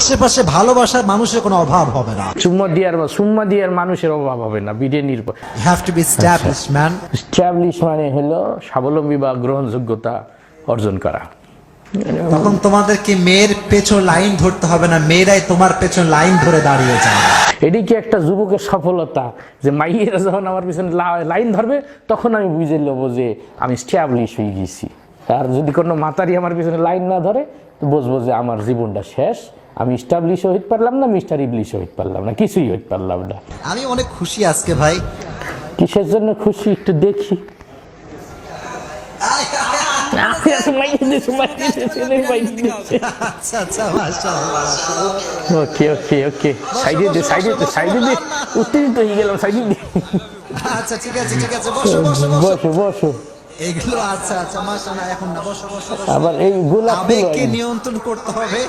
আশেপাশে ভালোবাসার মানুষের কোনো অভাব হবে না। সুম্মা দিয়ার মানুষের অভাব হবে না বিডে নির্ভর। You have to be established, man. Establish মানে হলো স্বাবলম্বী বা গ্রহণযোগ্যতা অর্জন করা। তখন তোমাদেরকে মেয়ের পেছন লাইন ধরতে হবে না, মেয়েরাই তোমার পেছন লাইন ধরে দাঁড়িয়ে যায়। এটি কি একটা যুবকের সফলতা যে মাইয়েরা যখন আমার পিছনে লাইন ধরবে তখন আমি বুঝে নেবো যে আমি স্ট্যাবলিশ হয়ে গেছি। আর যদি কোনো মাতারি আমার পিছনে লাইন না ধরে তো বুঝবো যে আমার জীবনটা শেষ, আমি স্ট্যাবলিশও হইতে পারলাম না, মিস্টার ইবলিশও হইতে পারলাম না, কিছুই হইতে পারলাম না। আমি অনেক খুশি আজকে ভাই। কিসের জন্য খুশি একটু দেখি। আচ্ছা আচ্ছা, মাশাআল্লাহ। ওকে ওকে ওকে, সাইডে দে উত্তেজিত হয়ে গেলাম, সাইডে দে। আচ্ছা ঠিক আছে ঠিক আছে, বসো বসো বসো বসো। এগুলো আচ্ছা আচ্ছা, মাশাআল্লাহ, এখন না, বসো বসো। আবার এই গোলাপ আবেগকে নিয়ন্ত্রণ করতে হবে।